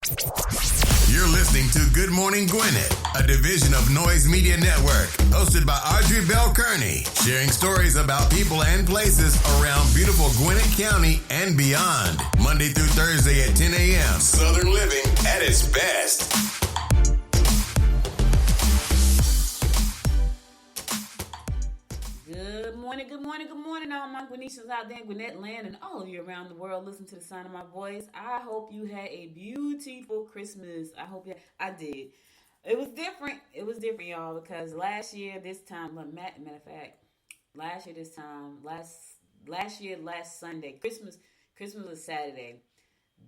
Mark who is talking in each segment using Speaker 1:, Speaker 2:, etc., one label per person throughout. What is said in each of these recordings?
Speaker 1: You're listening to Good Morning Gwinnett, a division of Noise Media Network, hosted by Audrey Bell Kearney, sharing stories about people and places around beautiful Gwinnett County and beyond. Monday through Thursday at 10 a.m. Southern living at its best.
Speaker 2: Good morning, all my Gwinnetians out there in Gwinnett land and all of you around the world. Listen to the sound of my voice. I hope you had a beautiful Christmas. I did. It was different. Y'all, because last year, this time, matter of fact, last Sunday, Christmas was Saturday.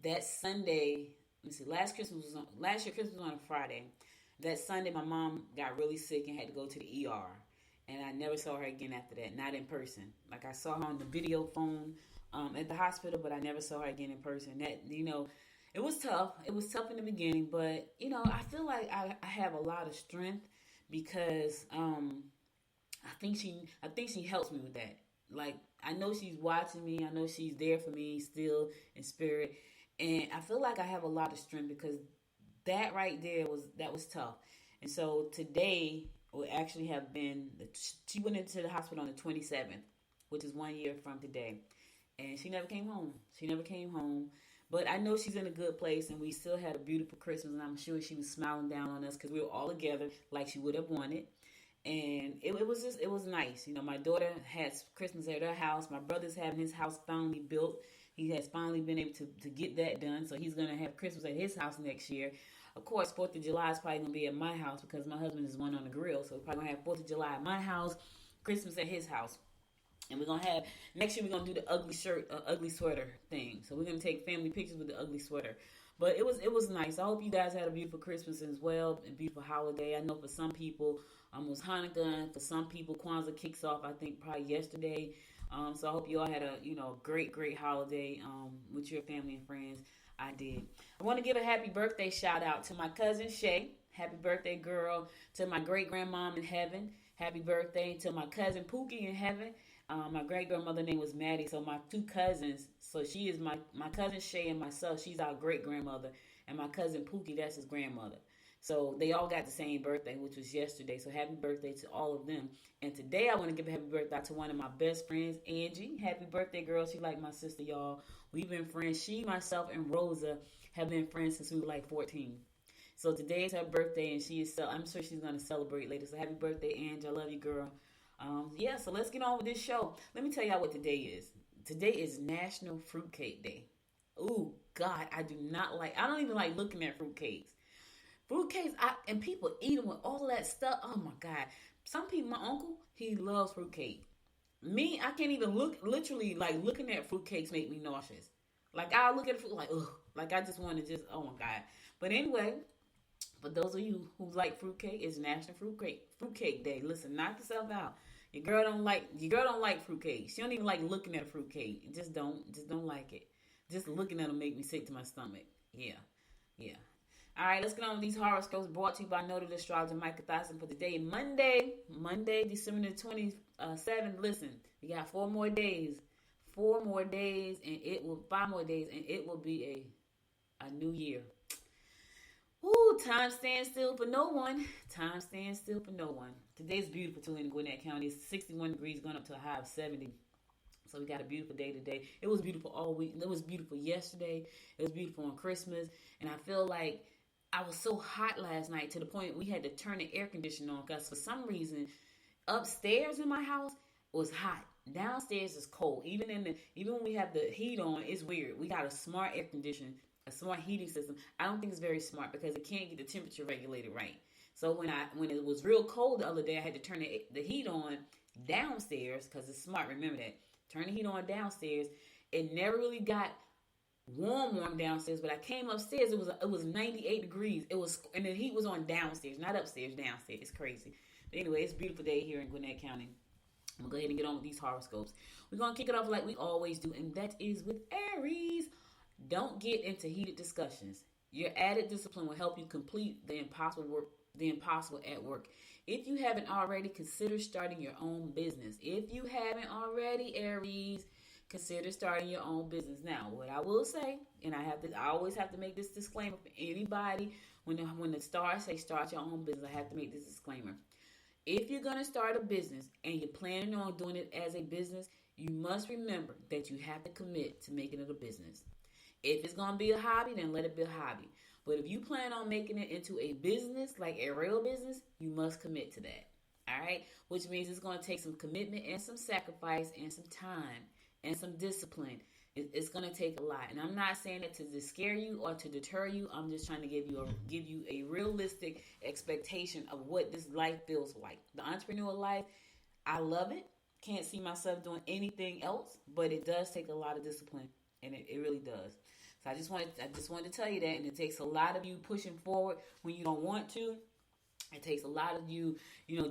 Speaker 2: That Sunday, last year Christmas was on a Friday. That Sunday, my mom got really sick and had to go to the ER. And I never saw her again after that, not in person. Like, I saw her on the video phone at the hospital, but I never saw her again in person. That, it was tough. It was tough in the beginning, but, I feel like I have a lot of strength because I think she helps me with that. Like, I know she's watching me. I know she's there for me still in spirit. And I feel like I have a lot of strength because that right there was tough. And so today would actually have been, she went into the hospital on the 27th, which is 1 year from today. And she never came home. But I know she's in a good place, and we still had a beautiful Christmas, and I'm sure she was smiling down on us because we were all together like she would have wanted. And it was nice. My daughter has Christmas at her house. My brother's having his house finally built. He has finally been able to get that done, so he's going to have Christmas at his house next year. Of course, 4th of July is probably going to be at my house because my husband is one on the grill. So we're probably going to have 4th of July at my house, Christmas at his house. And we're going to have, next year we're going to do the ugly sweater thing. So we're going to take family pictures with the ugly sweater. But it was nice. I hope you guys had a beautiful Christmas as well, a beautiful holiday. I know for some people, it was Hanukkah, and for some people, Kwanzaa kicks off, I think, probably yesterday. So I hope you all had a, great holiday with your family and friends. I did. I want to give a happy birthday shout out to my cousin Shay. Happy birthday, girl. To my great grandmom in heaven. Happy birthday to my cousin Pookie in heaven. My great grandmother name was Maddie. So my two cousins. So she is my cousin Shay and myself. She's our great grandmother. And my cousin Pookie, that's his grandmother. So they all got the same birthday, which was yesterday. So happy birthday to all of them. And today I want to give a happy birthday to one of my best friends, Angie. Happy birthday, girl. She like my sister, y'all. We've been friends. She, myself, and Rosa have been friends since we were like 14. So today is her birthday, and I'm sure she's going to celebrate later. So happy birthday, Angie. I love you, girl. So let's get on with this show. Let me tell y'all what today is. Today is National Fruitcake Day. Ooh, God, I don't even like looking at fruitcakes. Fruitcakes, and people eat them with all that stuff. Oh my God. Some people, my uncle, he loves fruitcake. Me, I can't even literally, looking at fruitcakes make me nauseous. Like, I'll look at fruit like, ugh. Like, I just want to oh my God. But anyway, for those of you who like fruitcake, it's National Fruitcake Day. Listen, knock yourself out. Your girl don't like fruitcake. She don't even like looking at a fruitcake. Just don't like it. Just looking at them make me sick to my stomach. Yeah. All right, let's get on with these horoscopes brought to you by Noted Astrologer Micah Thiessen for today, Monday, December the 27th. Listen, we got 4 more days, and 5 more days, and it will be a new year. Ooh, time stands still for no one. Today's beautiful too in Gwinnett County. It's 61 degrees going up to a high of 70. So we got a beautiful day today. It was beautiful all week. It was beautiful yesterday. It was beautiful on Christmas. And I feel like I was so hot last night to the point we had to turn the air conditioner on because for some reason upstairs in my house was hot. Downstairs is cold. Even when we have the heat on, it's weird. We got a smart air conditioner, a smart heating system. I don't think it's very smart because it can't get the temperature regulated right. So when it was real cold the other day, I had to turn the heat on downstairs because it's smart. Remember that. Turn the heat on downstairs. It never really got warm downstairs, but I came upstairs. It was 98 degrees. And the heat was on downstairs, not upstairs. Downstairs. It's crazy. But anyway, it's a beautiful day here in Gwinnett County. I'm gonna go ahead and get on with these horoscopes. We're gonna kick it off like we always do, and that is with Aries. Don't get into heated discussions. Your added discipline will help you complete the impossible at work. If you haven't already, consider starting your own business. If you haven't already, Aries, consider starting your own business. Now, what I will say, and I always have to make this disclaimer for anybody when the stars say start your own business, I have to make this disclaimer. If you're going to start a business and you're planning on doing it as a business, you must remember that you have to commit to making it a business. If it's going to be a hobby, then let it be a hobby. But if you plan on making it into a business, like a real business, you must commit to that. All right? Which means it's going to take some commitment and some sacrifice and some time and some discipline. It's going to take a lot. And I'm not saying it to scare you or to deter you. I'm just trying to give you a realistic expectation of what this life feels like. The entrepreneur life, I love it. Can't see myself doing anything else, but it does take a lot of discipline, and it really does. So I just wanted to tell you that, and it takes a lot of you pushing forward when you don't want to. It takes a lot of you,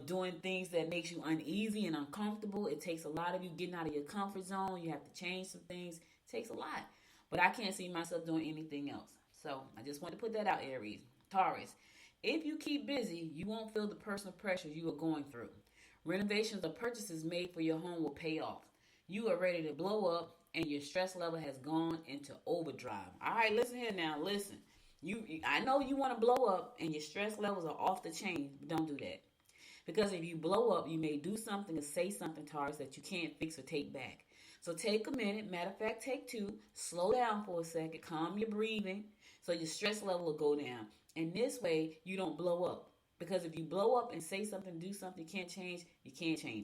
Speaker 2: doing things that makes you uneasy and uncomfortable. It takes a lot of you getting out of your comfort zone. You have to change some things. It takes a lot. But I can't see myself doing anything else. So I just want to put that out, Aries. Taurus, if you keep busy, you won't feel the personal pressure you are going through. Renovations or purchases made for your home will pay off. You are ready to blow up, and your stress level has gone into overdrive. All right, listen here now. Listen. I know you want to blow up and your stress levels are off the chain, but don't do that. Because if you blow up, you may do something or say something, Taurus, that you can't fix or take back. So take a minute. Matter of fact, take 2. Slow down for a second. Calm your breathing so your stress level will go down. And this way, you don't blow up. Because if you blow up and say something, do something you can't change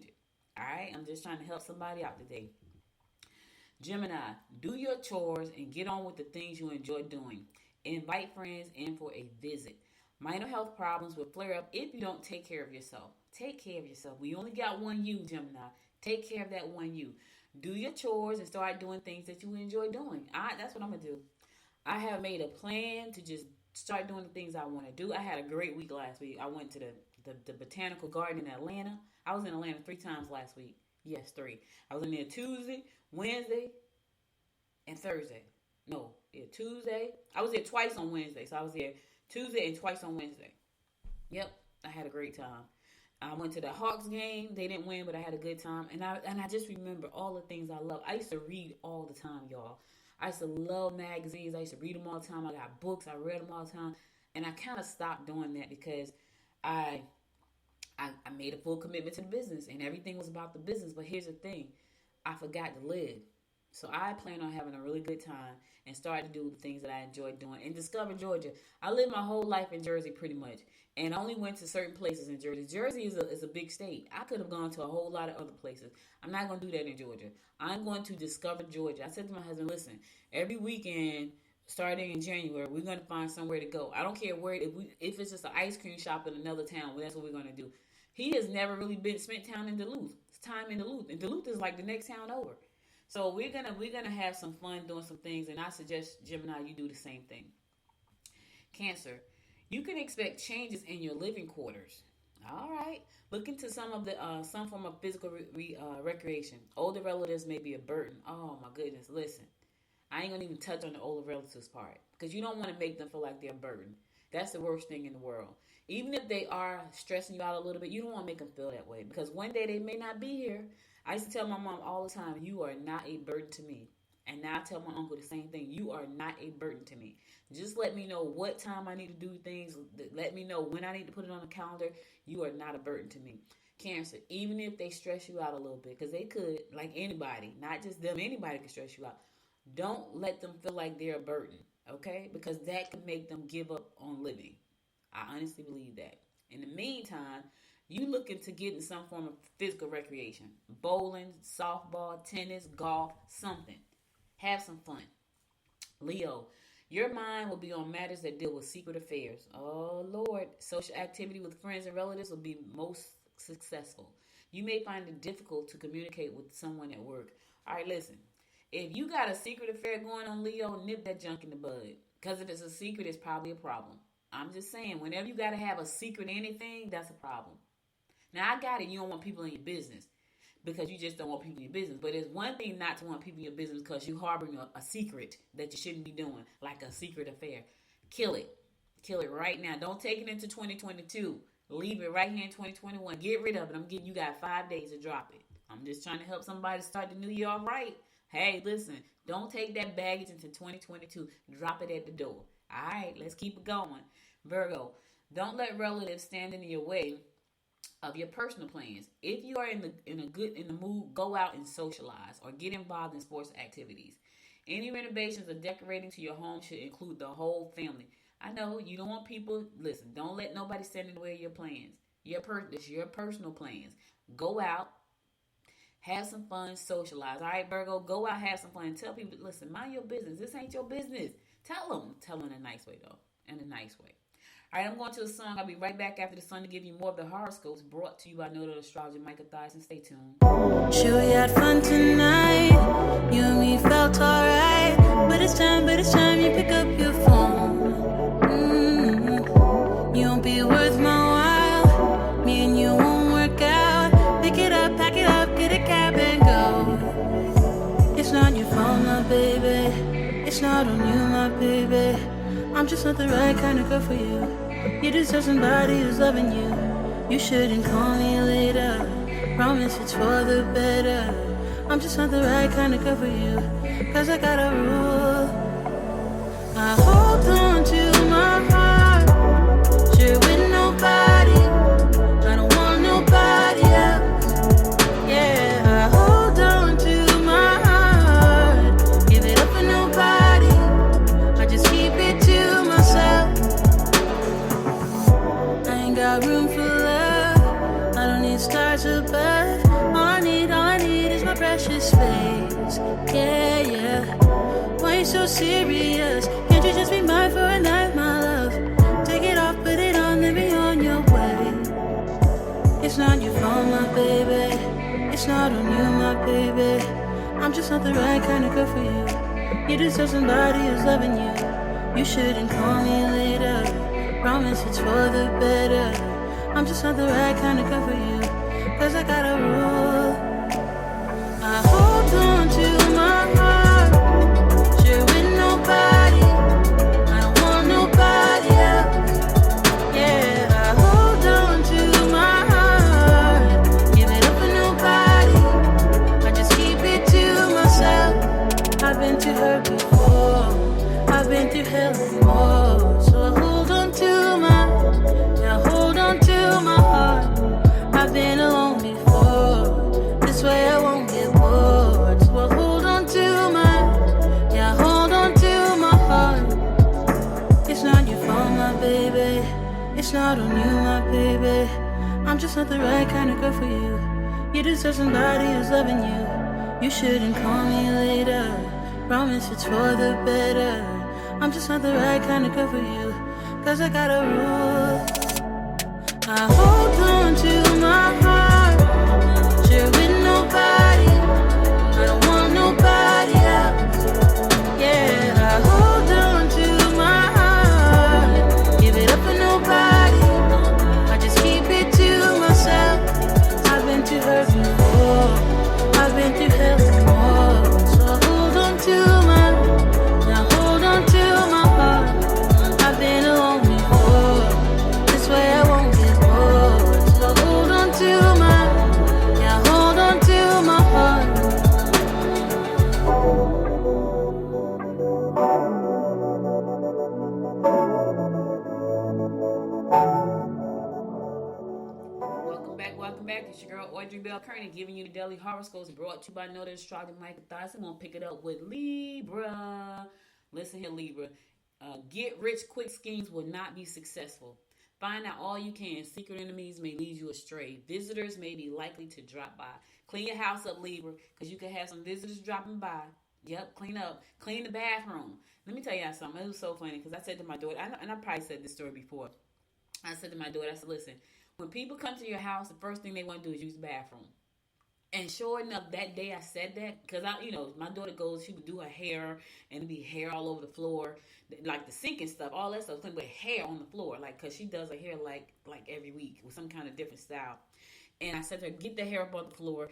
Speaker 2: it. All right? I'm just trying to help somebody out today. Gemini, do your chores and get on with the things you enjoy doing. Invite friends in for a visit. Minor health problems will flare up if you don't take care of yourself. Take care of yourself. We only got one you, Gemini. Take care of that one you. Do your chores and start doing things that you enjoy doing. That's what I'm going to do. I have made a plan to just start doing the things I want to do. I had a great week last week. I went to the Botanical Garden in Atlanta. I was in Atlanta 3 times last week. Yes, 3. I was in there Tuesday, Wednesday, and Thursday. No, Tuesday. I was there twice on Wednesday. So I was there Tuesday and twice on Wednesday. Yep, I had a great time. I went to the Hawks game. They didn't win, but I had a good time. And I just remember all the things I love. I used to read all the time, y'all. I used to love magazines. I used to read them all the time. I got books. I read them all the time. And I kind of stopped doing that because I made a full commitment to the business. And everything was about the business. But here's the thing. I forgot to live. So I plan on having a really good time and start to do the things that I enjoy doing and discover Georgia. I lived my whole life in Jersey pretty much, and I only went to certain places in Jersey. Jersey is a big state. I could have gone to a whole lot of other places. I'm not going to do that in Georgia. I'm going to discover Georgia. I said to my husband, listen, every weekend starting in January, we're going to find somewhere to go. I don't care where, if it's just an ice cream shop in another town, well, that's what we're going to do. He has never really spent time in Duluth. It's time in Duluth, and Duluth is like the next town over. So we're gonna have some fun doing some things, and I suggest, Gemini, you do the same thing. Cancer, you can expect changes in your living quarters. All right, look into some form of physical recreation. Older relatives may be a burden. Oh my goodness, listen, I ain't gonna even touch on the older relatives part because you don't want to make them feel like they're a burden. That's the worst thing in the world. Even if they are stressing you out a little bit, you don't want to make them feel that way because one day they may not be here. I used to tell my mom all the time, you are not a burden to me. And now I tell my uncle the same thing. You are not a burden to me. Just let me know what time I need to do things. Let me know when I need to put it on the calendar. You are not a burden to me. Cancer, even if they stress you out a little bit, because they could, like anybody, not just them, anybody can stress you out. Don't let them feel like they're a burden, okay? Because that can make them give up on living. I honestly believe that. In the meantime, you looking to get in some form of physical recreation. Bowling, softball, tennis, golf, something. Have some fun. Leo, your mind will be on matters that deal with secret affairs. Oh, Lord. Social activity with friends and relatives will be most successful. You may find it difficult to communicate with someone at work. All right, listen. If you got a secret affair going on, Leo, nip that junk in the bud. Because if it's a secret, it's probably a problem. I'm just saying, whenever you got to have a secret anything, that's a problem. Now, I got it. You don't want people in your business because you just don't want people in your business. But it's one thing not to want people in your business because you're harboring a secret that you shouldn't be doing, like a secret affair. Kill it. Kill it right now. Don't take it into 2022. Leave it right here in 2021. Get rid of it. I'm giving you guys 5 days to drop it. I'm just trying to help somebody start the new year all right. Hey, listen, don't take that baggage into 2022. Drop it at the door. All right, let's keep it going. Virgo, don't let relatives stand in your way of your personal plans. If you are in the mood, go out and socialize or get involved in sports activities. Any renovations or decorating to your home should include the whole family. I know you don't want people. Listen, don't let nobody stand in the way of your plans. It's your personal plans. Go out, have some fun, socialize. All right, Virgo, go out, have some fun, and tell people, listen, mind your business. This ain't your business. Tell them in a nice way though, in a nice way. All right, I'm going to a song. I'll be right back after the song to give you more of the horoscopes brought to you by Noted Astrologer Micah Thyssen. Stay tuned.
Speaker 3: Sure, we had fun tonight. You and me felt alright. But it's time you pick up your phone. You won't be worth my while. Me and you won't work out. Pick it up, pack it up, get a cab and go. It's not your fault, my baby. It's not on you, my baby. I'm just not the right kind of girl for you. You deserve somebody who's loving you. You shouldn't call me later. Promise it's for the better. I'm just not the right kind of girl for you. Cause I got a rule. I hold on to my heart. Share with nobody. I don't want nobody else. Yeah, I hold on to my heart. Give it up for nobody. I just keep it to myself. I ain't got room for love. I don't need stars above. All I need is my precious space. Yeah. Why you so serious? Can't you just be mine for a night, my love? Take it off, put it on, then be on your way. It's not your fault, my baby. It's not on you, my baby. I'm just not the right kind of girl for you. You deserve somebody who's loving you. You shouldn't call me later. Promise it's for the better. I'm just not the right kind of girl for you. Cause I got a rule. I hold on to my heart. Share with nobody. I don't want nobody else. Yeah, I hold on to my heart. Give it up for nobody. I just keep it to myself. I've been too hurt before. I've been through hell and more. So I hold on to my heart. I've been alone before. This way I won't get bored. So I hold on to my heart. It's not your fault, my baby. It's not on you, my baby. I'm just not the right kind of girl for you. You deserve somebody who's loving you. You shouldn't call me later. Promise it's for the better. I'm just not the right kind of girl for you. Cause I got a rule. I hold on to my heart. Share with nobody. I don't want nobody else. Yeah, I hold on to my heart. Give it up for nobody. I just keep it to myself. I've been too hurt before. I've been through hell and more. So I hold on to my heart. I've been alone before. This way I won't get bored. So hold on to my heart.
Speaker 2: Welcome back. It's your girl Audrey Bell Kearney giving you the daily horoscopes brought to you by Noted Astrologer Micah Thyssen. I'm gonna pick it up with Libra. Listen here, Libra. Get rich quick schemes will not be successful. Find out all you can. Secret enemies may lead you astray. Visitors may be likely to drop by. Clean your house up, Libra, because you could have some visitors dropping by. Yep, clean up. Clean the bathroom. Let me tell y'all something. It was so funny because I said to my daughter, and I probably said this story before. I said to my daughter, I said, listen, when people come to your house, the first thing they want to do is use the bathroom. And sure enough, that day I said that because my daughter goes, she would do her hair and be hair all over the floor, like the sink and stuff, all that stuff, with hair on the floor, like because she does her hair like every week with some kind of different style. And I said to her, get the hair up on the floor,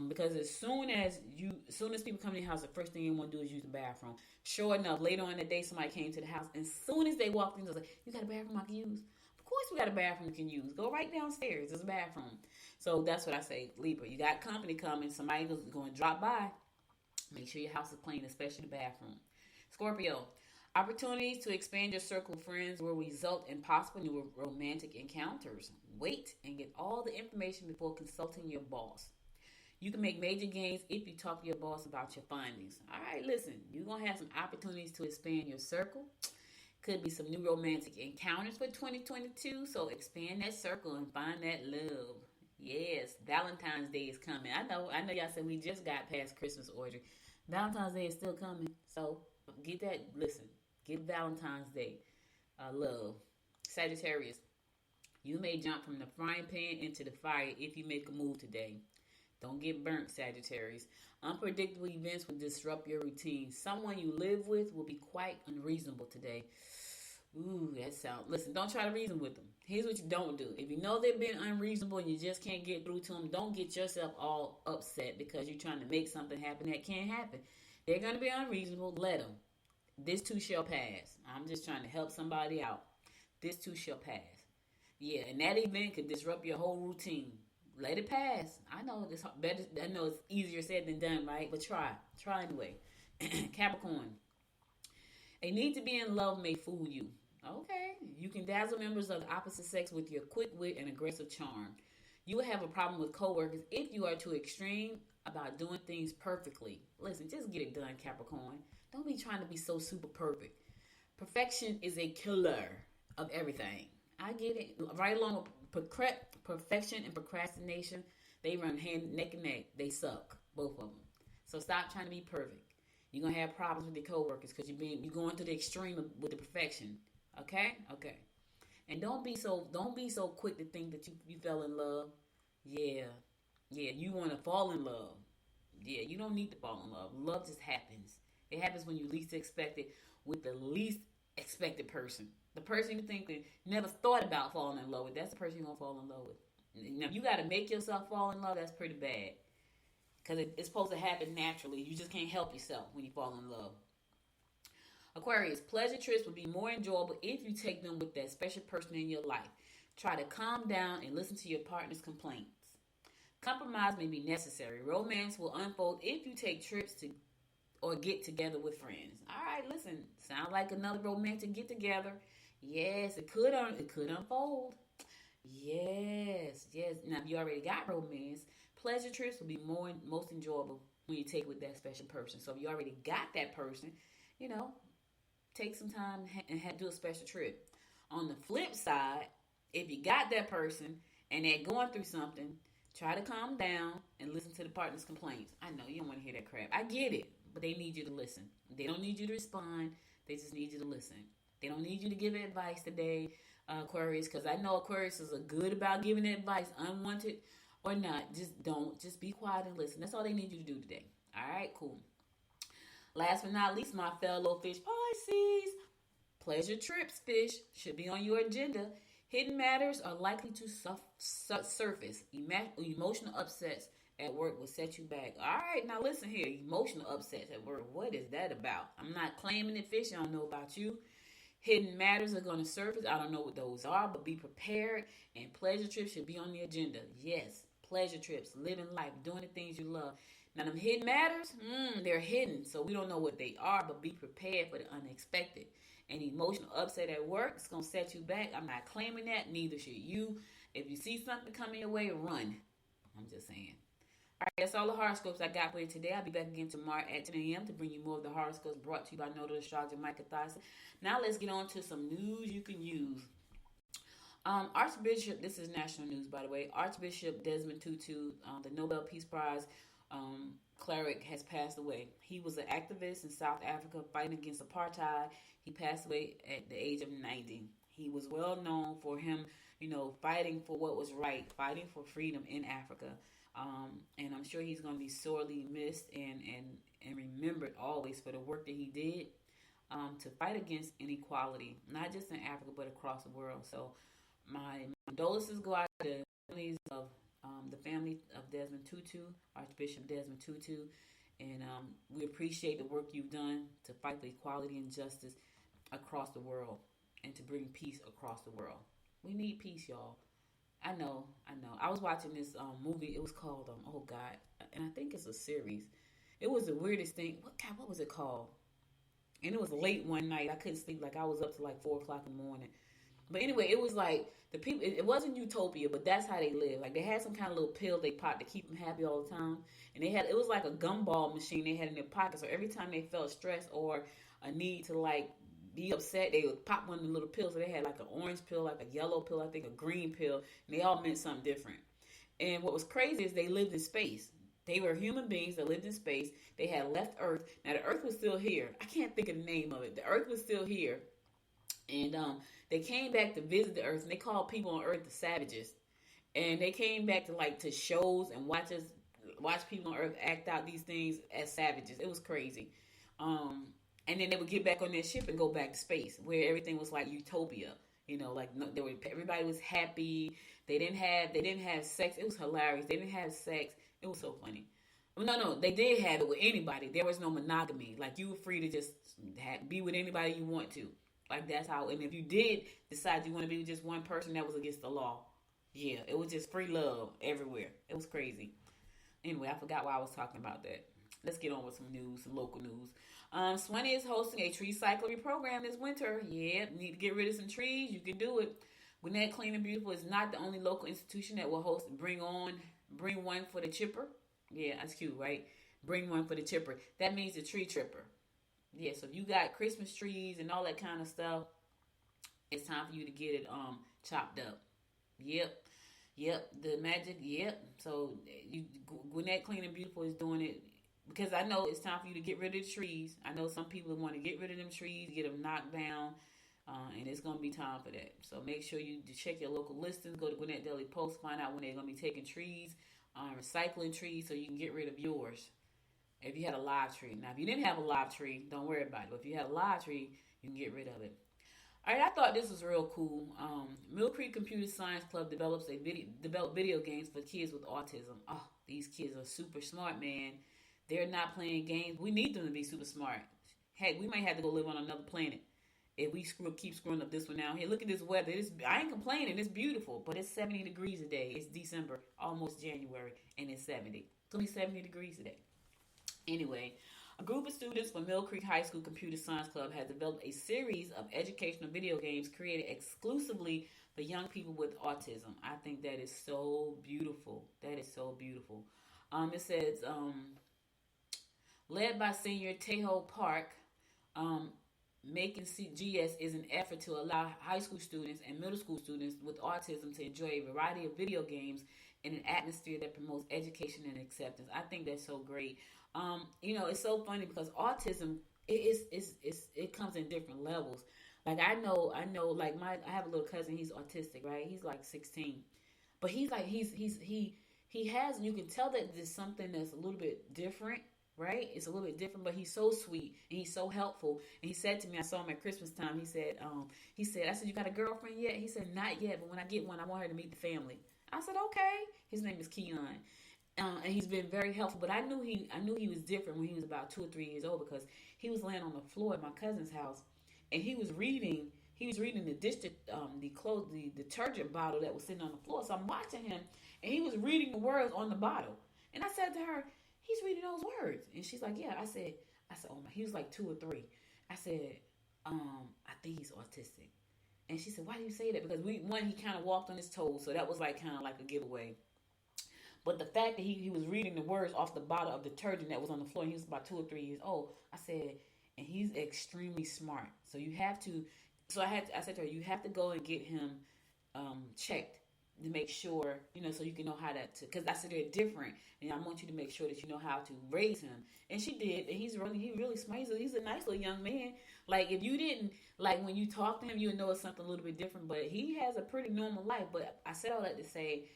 Speaker 2: because as soon as people come to your house, the first thing you want to do is use the bathroom. Sure enough, later on in the day, somebody came to the house, and as soon as they walked in, they was like, "You got a bathroom I can use?" Of course, we got a bathroom you can use. Go right downstairs. There's a bathroom. So that's what I say, Libra. You got company coming. Somebody's going to drop by. Make sure your house is clean, especially the bathroom. Scorpio, opportunities to expand your circle of friends will result in possible new romantic encounters. Wait and get all the information before consulting your boss. You can make major gains if you talk to your boss about your findings. All right, listen, you're going to have some opportunities to expand your circle. Could be some new romantic encounters for 2022. So expand that circle and find that love. Yes, Valentine's Day is coming. I know y'all said we just got past Christmas order. Valentine's Day is still coming. So get that, listen, get Valentine's Day love. Sagittarius, you may jump from the frying pan into the fire if you make a move today. Don't get burnt, Sagittarius. Unpredictable events will disrupt your routine. Someone you live with will be quite unreasonable today. Ooh, that sounds... Listen, don't try to reason with them. Here's what you don't do. If you know they're being unreasonable and you just can't get through to them, don't get yourself all upset because you're trying to make something happen that can't happen. They're going to be unreasonable. Let them. This too shall pass. I'm just trying to help somebody out. This too shall pass. Yeah, and that event could disrupt your whole routine. Let it pass. I know it's better. I know it's easier said than done, right? But try anyway. Capricorn, a need to be in love may fool you. Okay, you can dazzle members of the opposite sex with your quick wit and aggressive charm. You will have a problem with coworkers if you are too extreme about doing things perfectly. Listen, just get it done, Capricorn. Don't be trying to be so super perfect. Perfection is a killer of everything. I get it. Right along with perfection and procrastination, they run neck and neck. They suck, both of them. So stop trying to be perfect. You're gonna have problems with your coworkers because you're going to the extreme with the perfection. Okay. And don't be so quick to think that you fell in love. Yeah. You want to fall in love. Yeah, you don't need to fall in love. Love just happens. It happens when you least expect it with the least expected person. The person you think that never thought about falling in love with, that's the person you're going to fall in love with. Now, you got to make yourself fall in love, that's pretty bad. Because it's supposed to happen naturally. You just can't help yourself when you fall in love. Aquarius, pleasure trips will be more enjoyable if you take them with that special person in your life. Try to calm down and listen to your partner's complaints. Compromise may be necessary. Romance will unfold if you take trips to or get together with friends. All right, listen, sound like another romantic get together. Yes, it could unfold. Yes. Now, if you already got romance, pleasure trips will be most enjoyable when you take it with that special person. So if you already got that person, take some time and do a special trip. On the flip side, if you got that person and they're going through something, try to calm down and listen to the partner's complaints. I know you don't want to hear that crap. I get it, but they need you to listen. They don't need you to respond. They just need you to listen. They don't need you to give advice today, Aquarius, because I know Aquarius is good about giving advice, unwanted or not. Just be quiet and listen. That's all they need you to do today. All right, cool. Last but not least, my fellow fish, Pisces. Pleasure trips, fish, should be on your agenda. Hidden matters are likely to surface. Emotional upsets at work will set you back. All right, now listen here. Emotional upsets at work. What is that about? I'm not claiming it, fish. I don't know about you. Hidden matters are going to surface. I don't know what those are, but be prepared. And pleasure trips should be on the agenda. Yes, pleasure trips, living life, doing the things you love. Now, them hidden matters, they're hidden, so we don't know what they are, but be prepared for the unexpected. An emotional upset at work is going to set you back. I'm not claiming that. Neither should you. If you see something coming your way, run. I'm just saying. All right, that's all the horoscopes I got for you today. I'll be back again tomorrow at 10 a.m. to bring you more of the horoscopes brought to you by Notary Astrologer Micah Thyssen. Now let's get on to some news you can use. Archbishop, this is national news, by the way. Archbishop Desmond Tutu, the Nobel Peace Prize cleric, has passed away. He was an activist in South Africa fighting against apartheid. He passed away at the age of 90. He was well known for him, fighting for what was right, fighting for freedom in Africa. And I'm sure he's going to be sorely missed and remembered always for the work that he did to fight against inequality, not just in Africa, but across the world. So my condolences go out to the family of Desmond Tutu, Archbishop Desmond Tutu, and we appreciate the work you've done to fight for equality and justice across the world and to bring peace across the world. We need peace, y'all. I know. I was watching this movie. It was called, and I think it's a series. It was the weirdest thing. What was it called? And it was late one night. I couldn't sleep. Like I was up to like 4 o'clock in the morning. But anyway, it was like the people. It wasn't utopia, but that's how they live. Like they had some kind of little pill they popped to keep them happy all the time. And it was like a gumball machine they had in their pocket. So every time they felt stressed or a need to like be upset, they would pop one of the little pills. So they had like an orange pill, like a yellow pill, I think a green pill, and they all meant something different. And what was crazy is they lived in space. They were human beings that lived in space. They had left Earth. Now the Earth was still here. I can't think of the name of it. The Earth was still here, and they came back to visit the Earth. And they called people on Earth the savages. And they came back to shows and watch people on Earth act out these things as savages. It was crazy. And then they would get back on their ship and go back to space, where everything was like utopia. You know, like everybody was happy. They didn't have sex. It was hilarious. They didn't have sex. It was so funny. No, they did have it with anybody. There was no monogamy. Like you were free to just be with anybody you want to. Like that's how. And if you did decide you want to be with just one person, that was against the law. Yeah, it was just free love everywhere. It was crazy. Anyway, I forgot why I was talking about that. Let's get on with some news, some local news. Swanee is hosting a tree cycling program this winter. Yeah, need to get rid of some trees. You can do it. Gwinnett Clean and Beautiful is not the only local institution that will host Bring One for the Chipper. Yeah, that's cute, right? Bring One for the Chipper. That means the tree tripper. Yeah, so if you got Christmas trees and all that kind of stuff, it's time for you to get it chopped up. Yep. The magic. Yep. So Gwinnett Clean and Beautiful is doing it. Because I know it's time for you to get rid of the trees. I know some people want to get rid of them trees, get them knocked down, and it's going to be time for that. So make sure you check your local listings. Go to Gwinnett Daily Post, find out when they're going to be taking trees, recycling trees, so you can get rid of yours. If you had a live tree. Now, if you didn't have a live tree, don't worry about it. But if you had a live tree, you can get rid of it. All right, I thought this was real cool. Mill Creek Computer Science Club developed video games for kids with autism. Oh, these kids are super smart, man. They're not playing games. We need them to be super smart. Heck, we might have to go live on another planet if we keep screwing up this one out here. Look at this weather. I ain't complaining. It's beautiful, but it's 70 degrees a day. It's December, almost January, and it's 70. It's only 70 degrees a day. Anyway, a group of students from Mill Creek High School Computer Science Club has developed a series of educational video games created exclusively for young people with autism. I think that is so beautiful. That is so beautiful. It says... led by Senior Tejo Park, Making GS is an effort to allow high school students and middle school students with autism to enjoy a variety of video games in an atmosphere that promotes education and acceptance. I think that's so great. It's so funny because autism it comes in different levels. Like I know, like I have a little cousin. He's autistic, right? He's like 16, but he's like he has. You can tell that there's something that's a little bit different. Right? It's a little bit different, but he's so sweet and he's so helpful. And he said to me, I saw him at Christmas time. He said, I said, you got a girlfriend yet? He said, not yet, but when I get one, I want her to meet the family. I said, okay. His name is Keon. And he's been very helpful, but I knew he was different when he was about 2 or 3 years old because he was laying on the floor at my cousin's house and he was reading the the detergent bottle that was sitting on the floor. So I'm watching him and he was reading the words on the bottle. And I said to her, he's reading those words. And she's like, yeah. I said, oh my, he was like 2 or 3. I said, I think he's autistic. And she said, why do you say that? Because he kind of walked on his toes. So that was like kind of like a giveaway. But the fact that he was reading the words off the bottle of detergent that was on the floor, and he was about 2 or 3 years old. I said, and he's extremely smart. So you have to, I said to her, you have to go and get him checked to make sure, so you can know how because I said they're different, and I want you to make sure that you know how to raise him. And she did, and he really smart. He's a nice little young man. Like if you didn't, like when you talk to him, you would know it's something a little bit different, but he has a pretty normal life. But I said all that to say,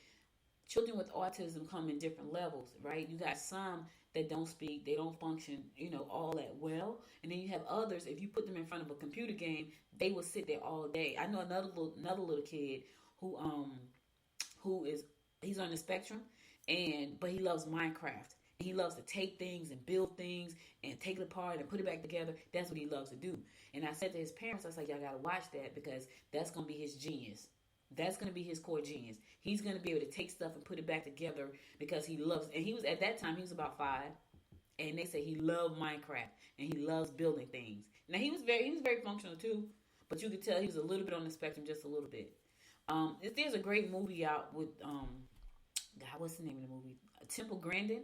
Speaker 2: children with autism come in different levels, right? You got some that don't speak, they don't function, all that well. And then you have others, if you put them in front of a computer game, they will sit there all day. I know another little kid he's on the spectrum, but he loves Minecraft. He loves to take things and build things and take it apart and put it back together. That's what he loves to do. And I said to his parents, I was like, y'all got to watch that because that's going to be his genius. That's going to be his core genius. He's going to be able to take stuff and put it back together because he loves, and at that time, he was about 5. and they say he loved Minecraft and he loves building things. Now he was very functional too, but you could tell he was a little bit on the spectrum, just a little bit. There's a great movie out with God, what's the name of the movie? Temple Grandin.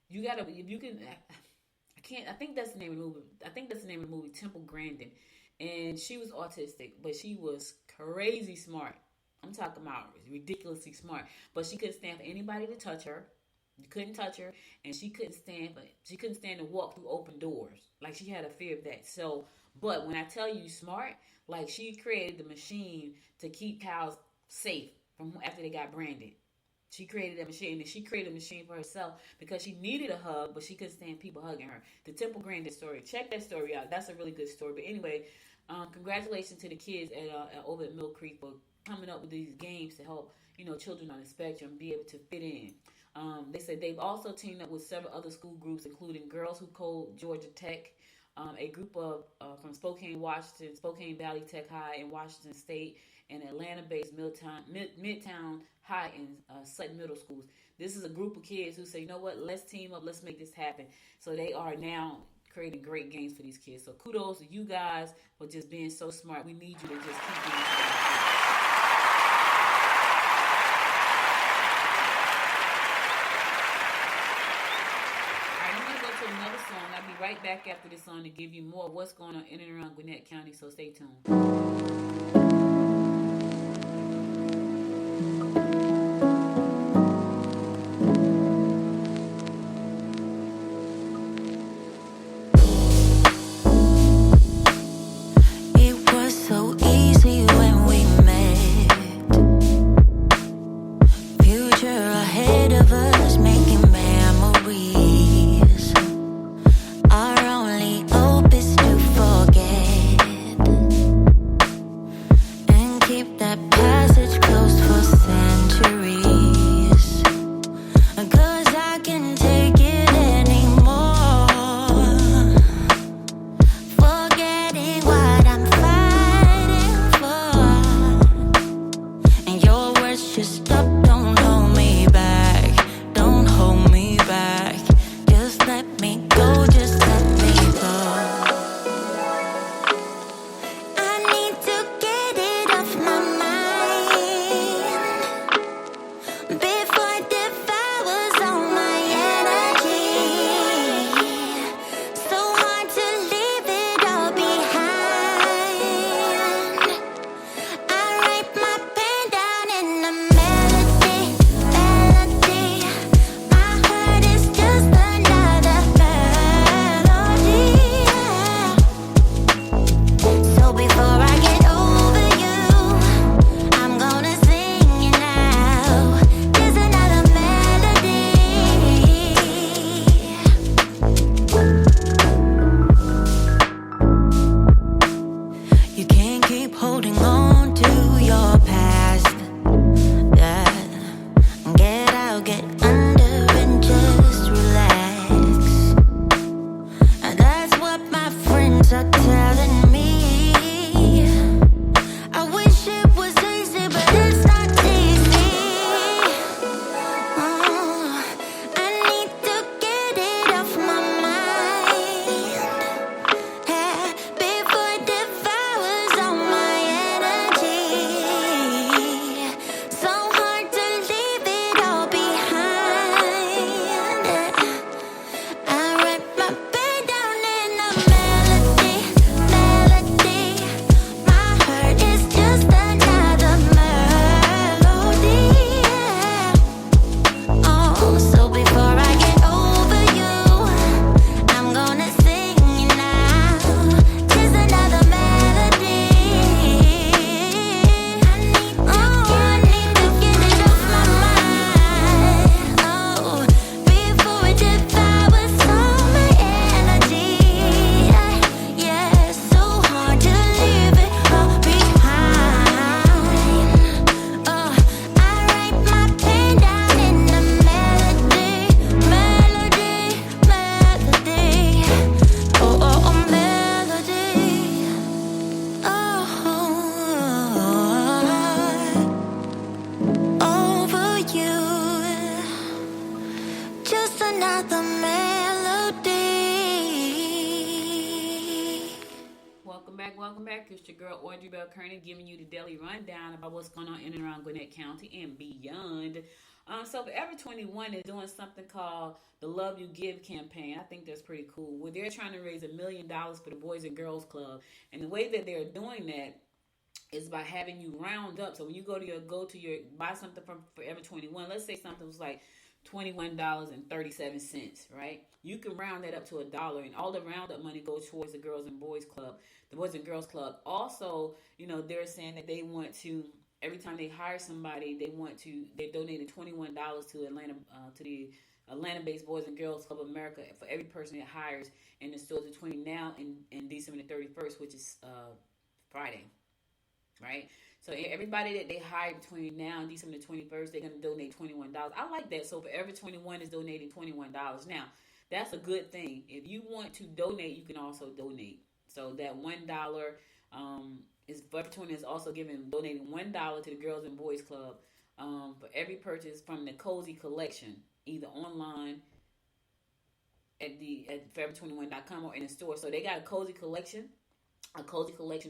Speaker 2: You gotta, if you can, I think that's the name of the movie. I think that's the name of the movie, Temple Grandin. And she was autistic, but she was crazy smart. I'm talking about ridiculously smart. But she couldn't stand for anybody to touch her. You couldn't touch her, and she couldn't stand to walk through open doors. Like, she had a fear of that. So, but when I tell you smart, like, she created the machine to keep cows safe from after they got branded. She created that machine, and she created a machine for herself because she needed a hug, but she couldn't stand people hugging her. The Temple Grandin story. Check that story out. That's a really good story. But anyway, congratulations to the kids over at Mill Creek for coming up with these games to help, children on the spectrum be able to fit in. They said they've also teamed up with several other school groups, including Girls Who Code Georgia Tech, a group of from Spokane, Washington, Spokane Valley Tech High in Washington State, and Atlanta-based Midtown High and Sutton Middle Schools. This is a group of kids who say, you know what, let's team up, let's make this happen. So they are now creating great games for these kids. So kudos to you guys for just being so smart. We need you to just keep doing that. Another song. I'll be right back after this song to give you more of what's going on in and around Gwinnett County, so stay tuned. giving you the daily rundown about what's going on in and around Gwinnett County and beyond. So Forever 21 is doing something called the Love You Give campaign. I think that's pretty cool. Where they're trying to raise $1 million for the Boys and Girls Club. And the way that they're doing that is by having you round up. So when you go to your buy something from Forever 21, let's say something was like $21.37, right? You can round that up to $1, and all the roundup money goes towards the Girls and Boys Club, the Boys and Girls Club. Also, they're saying that they want to, every time they hire somebody, they're donating $21 to the Atlanta-based Boys and Girls Club of America for every person it hires in the stores between now and December the 31st, which is Friday, right? So everybody that they hire between now and December the 21st, they're going to donate $21. I like that. So Forever 21 is donating $21. Now, that's a good thing. If you want to donate, you can also donate. So that $1 is Forever 21 is also donating $1 to the Girls and Boys Club for every purchase from the Cozy Collection, either online at forever21.com or in the store. So they got a Cozy Collection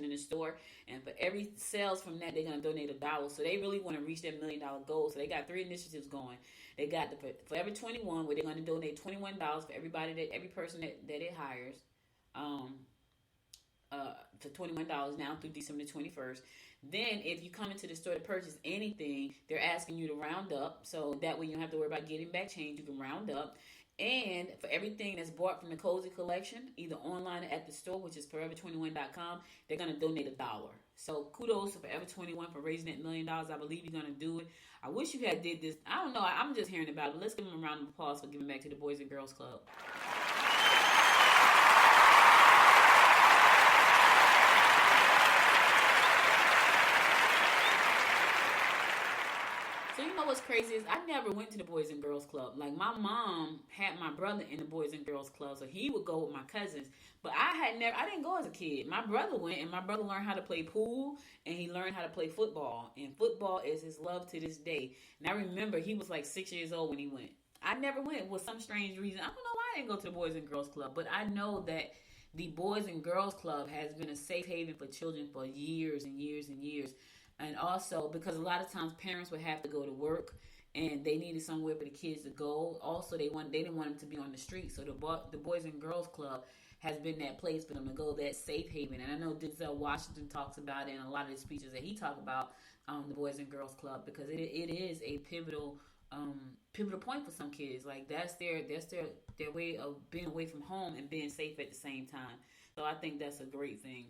Speaker 2: in the store, and for every sales from that, they're going to donate $1. So they really want to reach that $1 million goal. So they got 3 initiatives going. They got the Forever 21, where they're going to donate $21 for every person that it hires, for $21 now through December 21st. Then if you come into the store to purchase anything, they're asking you to round up, so that way you don't have to worry about getting back change. You can round up. And for everything that's bought from the Cozy Collection, either online or at the store, which is forever21.com, they're going to donate $1. So kudos to Forever 21 for raising that $1 million. I believe you're going to do it. I wish you had did this. I don't know. I'm just hearing about it. But let's give them a round of applause for giving back to the Boys and Girls Club. So you know what's crazy is I never went to the Boys and Girls Club. Like, my mom had my brother in the Boys and Girls Club, so he would go with my cousins. But I didn't go as a kid. My brother went, and my brother learned how to play pool, and he learned how to play football. And football is his love to this day. And I remember he was like 6 years old when he went. I never went for some strange reason. I don't know why I didn't go to the Boys and Girls Club, but I know that the Boys and Girls Club has been a safe haven for children for years and years and years. And also, because a lot of times parents would have to go to work and they needed somewhere for the kids to go. Also, they didn't want them to be on the street. So the Boys and Girls Club has been that place for them to go, that safe haven. And I know Denzel Washington talks about it in a lot of the speeches that he talked about the Boys and Girls Club, because it is a pivotal point for some kids. Like, that's their way of being away from home and being safe at the same time. So I think that's a great thing.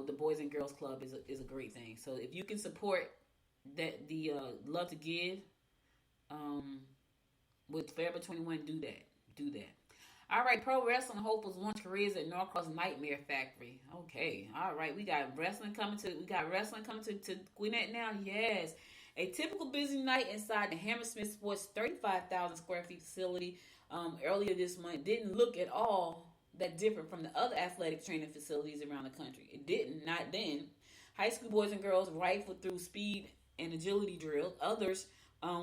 Speaker 2: The Boys and Girls Club is a great thing. So if you can support that, the Love to Give with Forever 21, do that. All right, pro wrestling hopefuls launch careers at Norcross Nightmare Factory. Okay, all right, we got wrestling coming to Gwinnett now. Yes, a typical busy night inside the Hammersmith Sports 35,000 square feet facility earlier this month didn't look at all that different from the other athletic training facilities around the country. It didn't, not then. High school boys and girls rifled through speed and agility drills. Others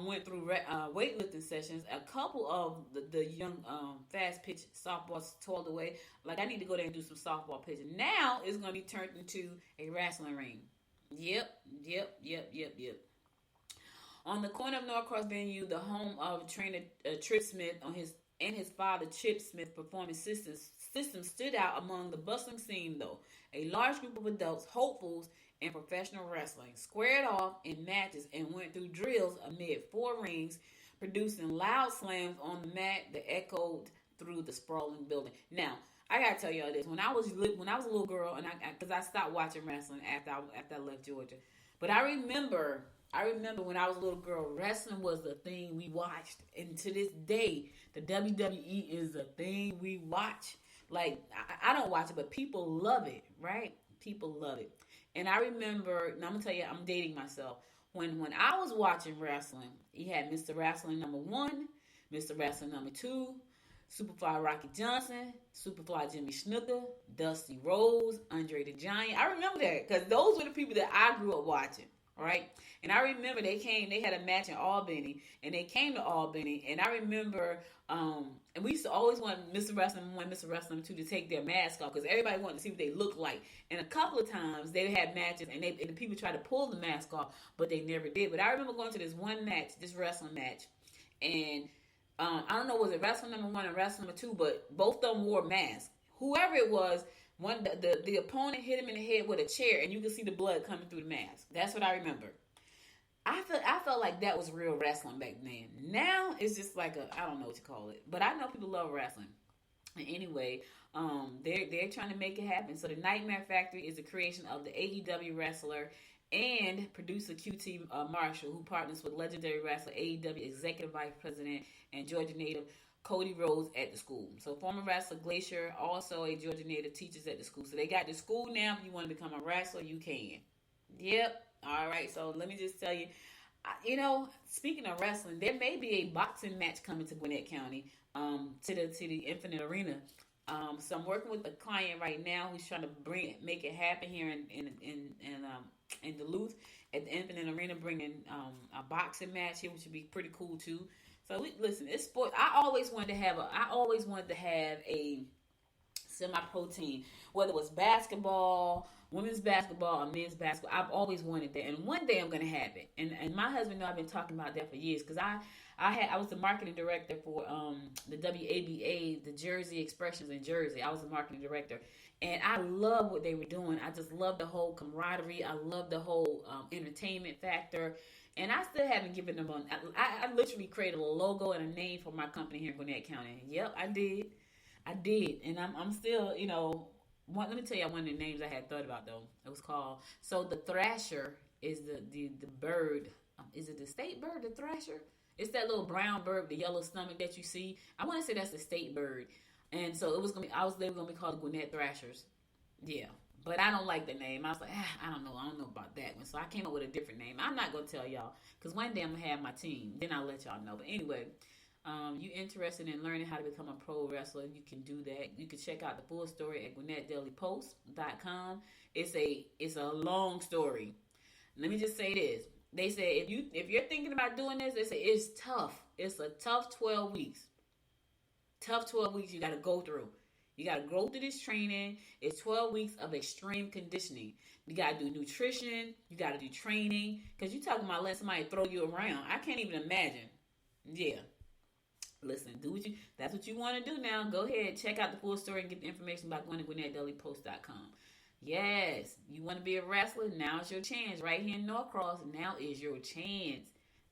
Speaker 2: went through weightlifting sessions. A couple of the young fast-pitch softballs toiled away. Like, I need to go there and do some softball pitching. Now it's going to be turned into a wrestling ring. Yep. On the corner of Norcross venue, the home of trainer Trip Smith and his father Chip Smith performing systems stood out among the bustling scene, though. A large group of adults, hopefuls in professional wrestling, squared off in matches and went through drills amid 4 rings, producing loud slams on the mat that echoed through the sprawling building. Now, I gotta tell y'all this: when I was a little girl, and because I stopped watching wrestling after I left Georgia, but I remember when I was a little girl, wrestling was the thing we watched. And to this day, the WWE is the thing we watch. Like, I don't watch it, but people love it, right? People love it. And I remember, and I'm going to tell you, I'm dating myself. When I was watching wrestling, you had Mr. Wrestling number 1, Mr. Wrestling number 2, Superfly Rocky Johnson, Superfly Jimmy Snuka, Dusty Rhodes, Andre the Giant. I remember that because those were the people that I grew up watching. right? And I remember they had a match in Albany, and they came to Albany, and I remember, and we used to always want Mr. Wrestling to take their mask off, because everybody wanted to see what they looked like. And a couple of times they had matches, and the people tried to pull the mask off, but they never did. But I remember going to this one match, this wrestling match, and I don't know, was it wrestling number 1 and wrestling number 2, but both of them wore masks. Whoever it was, the opponent hit him in the head with a chair, and you could see the blood coming through the mask. That's what I remember. I felt like that was real wrestling back then. Now it's just like I don't know what to call it, but I know people love wrestling. And anyway, they're trying to make it happen. So the Nightmare Factory is a creation of the AEW wrestler and producer QT Marshall, who partners with legendary wrestler, AEW Executive Vice President and Georgia native Cody Rhodes at the school. So former wrestler Glacier, also a Georgia native, teaches at the school. So they got the school now. If you want to become a wrestler, you can. Yep. All right. So let me just tell you, speaking of wrestling, there may be a boxing match coming to Gwinnett County, to the Infinite Arena. So I'm working with a client right now who's trying to make it happen here in Duluth at the Infinite Arena, bringing a boxing match here, which would be pretty cool too. So listen, it's sport. I always wanted to have a semi-pro team, whether it was basketball, women's basketball, or men's basketball. I've always wanted that, and one day I'm gonna have it. And my husband knows I've been talking about that for years, because I was the marketing director for the WABA, the Jersey Expressions in Jersey. I was the marketing director, and I love what they were doing. I just love the whole camaraderie. I love the whole entertainment factor. And I still haven't given them on. I literally created a logo and a name for my company here in Gwinnett County. Yep, I did. And I'm still, let me tell you one of the names I had thought about, though. It was called, so the Thrasher is the bird. Is it the state bird, the Thrasher? It's that little brown bird, the yellow stomach that you see. I want to say that's the state bird. And so they were going to be called the Gwinnett Thrashers. Yeah. But I don't like the name. I was like, I don't know about that one. So I came up with a different name. I'm not going to tell y'all, because one day I'm going to have my team. Then I'll let y'all know. But anyway, you interested in learning how to become a pro wrestler, you can do that. You can check out the full story at GwinnettDailyPost.com. It's a long story. Let me just say this. They say if you're thinking about doing this, they say it's tough. It's a tough 12 weeks. Tough 12 weeks you got to go through. You got to go through this training. It's 12 weeks of extreme conditioning. You got to do nutrition. You got to do training. Because you're talking about letting somebody throw you around. I can't even imagine. Yeah. Listen, that's what you want to do now. Go ahead, check out the full story and get the information by going to GwinnettDailyPost.com. Yes, you want to be a wrestler? Now's your chance. Right here in Norcross, now is your chance.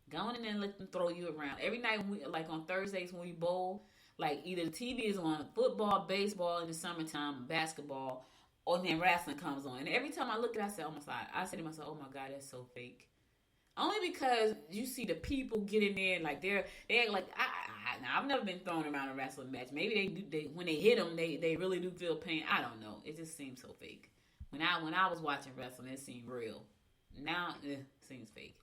Speaker 2: Go on in there and let them throw you around. Every night, like on Thursdays when we bowl, like either the TV is on football, baseball in the summertime, basketball, or then wrestling comes on. And every time I look at it, I say to myself, oh my God, that's so fake. Only because you see the people get in there, like they act like, I've never been thrown around a wrestling match. Maybe they when they hit them, they really do feel pain. I don't know. It just seems so fake. When I was watching wrestling, it seemed real. Now, it seems fake.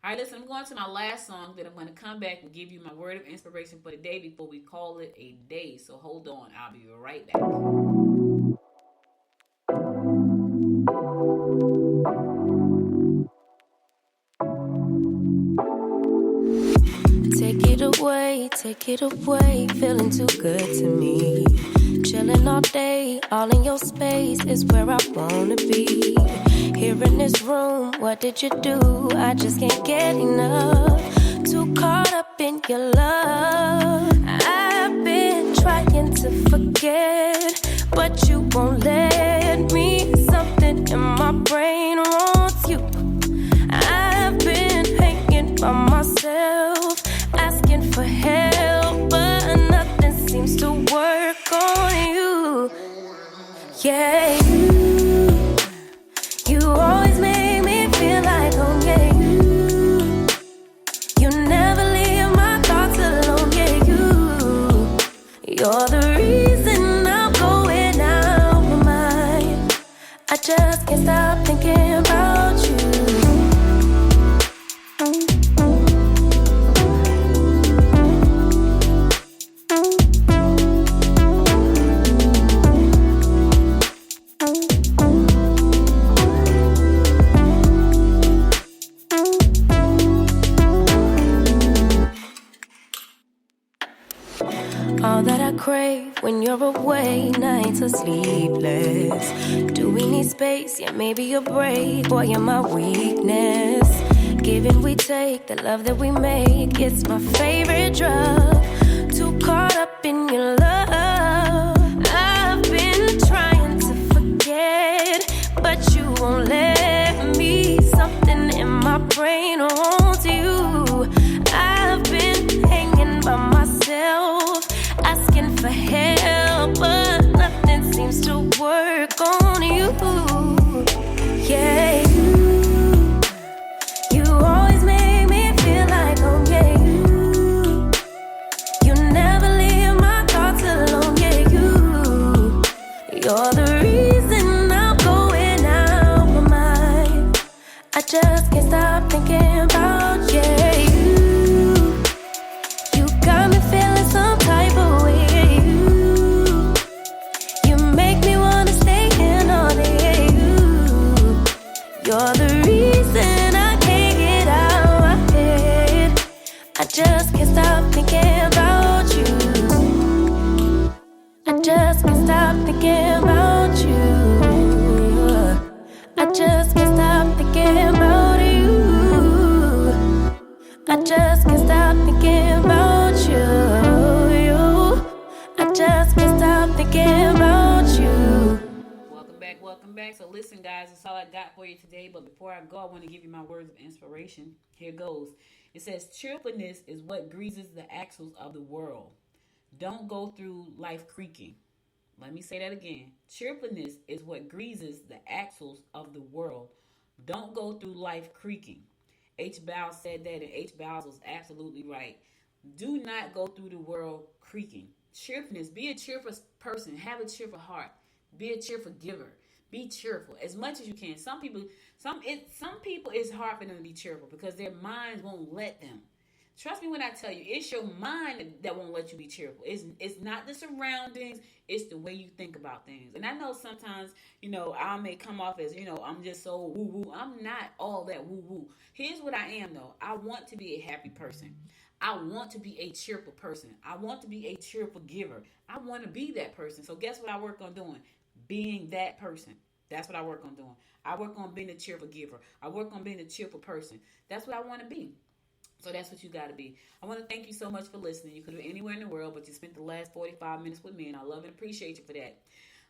Speaker 2: All right, listen, I'm going to my last song. Then I'm going to come back and give you my word of inspiration for the day before we call it a day. So hold on. I'll be right back.
Speaker 3: Take it away, feeling too good to me. Chilling all day, all in your space is where I wanna be. Here in this room, what did you do? I just can't get enough. Too caught up in your love. I've been trying to forget, but you won't let me. Something in my brain wants you. I've been hanging by myself, asking for help, but nothing seems to work on you. Yeah, you always make me feel like home. Yeah, you never leave my thoughts alone. Yeah, you're the reason I'm going out my mind. I just can't stop thinking about you.
Speaker 4: crave when you're away, nights are sleepless. Do we need space? Yeah, maybe a break. Boy, you're my weakness. Give and we take, the love that we make, it's my favorite drug. Too caught up in your love. I've been trying to forget, but you won't let me. Something in my brain wants you. I've been hanging by myself, asking for help, but nothing seems to work on you. Yeah, you always make me feel like home. Yeah, you never leave my thoughts alone. Yeah, you're the reason I'm going out my mind. I just can't stop thinking about you. You got me feeling some type of way. You make me wanna stay in all day. You're the reason I can't get out my head. I just can't stop thinking about you. I just can't stop thinking about you. I just can't stop thinking about you. I just can't stop thinking about you. I just can't stop thinking about you.
Speaker 2: Welcome back. So listen, guys, that's all I got for you today. But before I go, I want to give you my words of inspiration. Here goes. It says, cheerfulness is what greases the axles of the world. Don't go through life creaking. Let me say that again. Cheerfulness is what greases the axles of the world. Don't go through life creaking. H. Bowles said that, and H. Bowles was absolutely right. Do not go through the world creaking. Cheerfulness. Be a cheerful person. Have a cheerful heart. Be a cheerful giver. Be cheerful as much as you can. Some people it's hard for them to be cheerful because their minds won't let them. Trust me when I tell you, it's your mind that won't let you be cheerful. It's not the surroundings, it's the way you think about things. And I know sometimes, I may come off as, I'm just so woo-woo. I'm not all that woo-woo. Here's what I am, though. I want to be a happy person. I want to be a cheerful person. I want to be a cheerful giver. I want to be that person. So guess what I work on doing? Being that person. That's what I work on doing. I work on being a cheerful giver. I work on being a cheerful person. That's what I want to be. So that's what you got to be. I want to thank you so much for listening. You could be anywhere in the world, but you spent the last 45 minutes with me, and I love and appreciate you for that.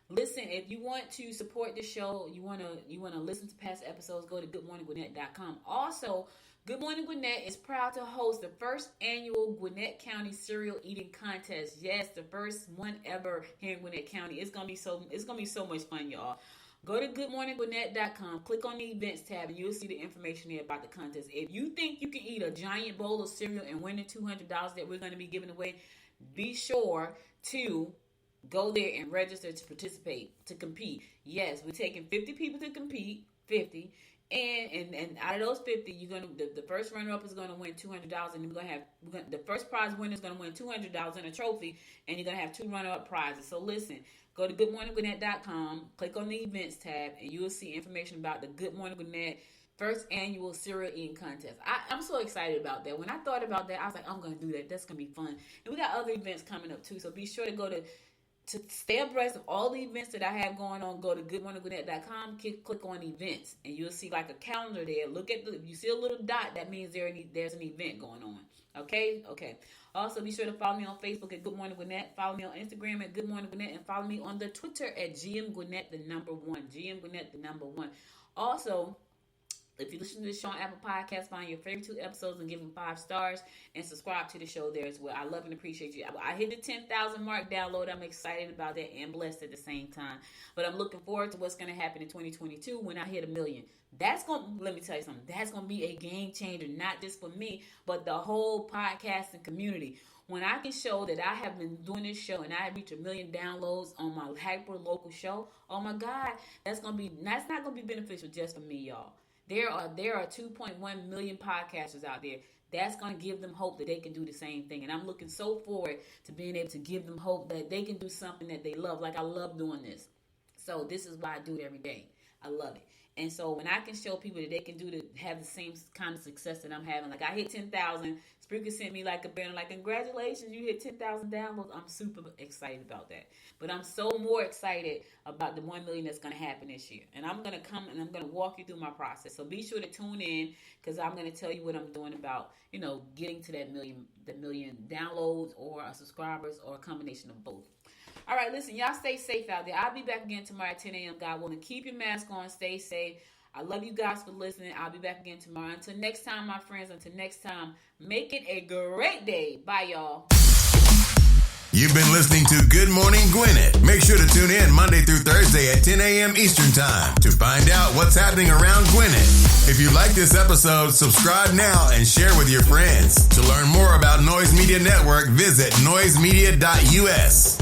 Speaker 2: Listen, if you want to support the show, you want to listen to past episodes, go to goodmorninggwinnett.com. Also, Good Morning Gwinnett is proud to host the first annual Gwinnett County Cereal Eating Contest. Yes, the first one ever here in Gwinnett County. It's gonna be so much fun, y'all. Go to goodmorninggwinnett.com, click on the events tab, and you'll see the information there about the contest. If you think you can eat a giant bowl of cereal and win the $200 that we're going to be giving away, be sure to go there and register to participate, to compete. Yes, we're taking 50 people to compete, 50. And out of those 50, you're gonna the first runner-up is gonna win $200, and the first prize winner is gonna win $200 and a trophy, and you're gonna have 2 runner-up prizes. So listen, go to goodmorninggwinnett.com, click on the events tab, and you will see information about the Good Morning Gwinnett first annual cereal eating contest. I'm so excited about that. When I thought about that, I was like, I'm gonna do that. That's gonna be fun. And we got other events coming up too, so be sure to go to stay abreast of all the events that I have going on. Go to goodmorninggwinnett.com, click on events, and you'll see like a calendar there. If you see a little dot, that means there's an event going on. Okay. Also, be sure to follow me on Facebook at Good Morning Gwinnett. Follow me on Instagram at Good Morning Gwinnett, and follow me on the Twitter at GM Gwinnett, the number 1. GM Gwinnett, the number 1. Also, if you listen to the show on Apple Podcasts, find your favorite 2 episodes and give them 5 stars, and subscribe to the show there as well. I love and appreciate you. I hit the 10,000 mark download. I'm excited about that and blessed at the same time. But I'm looking forward to what's going to happen in 2022 when I hit 1 million. Let me tell you something. That's going to be a game changer, not just for me, but the whole podcasting community. When I can show that I have been doing this show and I have reached 1 million downloads on my hyper local show, oh my God, that's not going to be beneficial just for me, y'all. There are 2.1 million podcasters out there. That's going to give them hope that they can do the same thing. And I'm looking so forward to being able to give them hope that they can do something that they love. Like I love doing this. So this is why I do it every day. I love it. And so when I can show people that they can have the same kind of success that I'm having, like I hit 10,000, Spreaker sent me like a banner, like congratulations, you hit 10,000 downloads. I'm super excited about that. But I'm so more excited about the 1 million that's going to happen this year. And I'm going to come and I'm going to walk you through my process. So be sure to tune in, because I'm going to tell you what I'm doing about, getting to that million downloads or subscribers, or a combination of both. All right, listen, y'all stay safe out there. I'll be back again tomorrow at 10 a.m. God willing. Keep your mask on. Stay safe. I love you guys for listening. I'll be back again tomorrow. Until next time, my friends. Until next time, make it a great day. Bye, y'all.
Speaker 1: You've been listening to Good Morning Gwinnett. Make sure to tune in Monday through Thursday at 10 a.m. Eastern Time to find out what's happening around Gwinnett. If you like this episode, subscribe now and share with your friends. To learn more about Noise Media Network, visit noisemedia.us.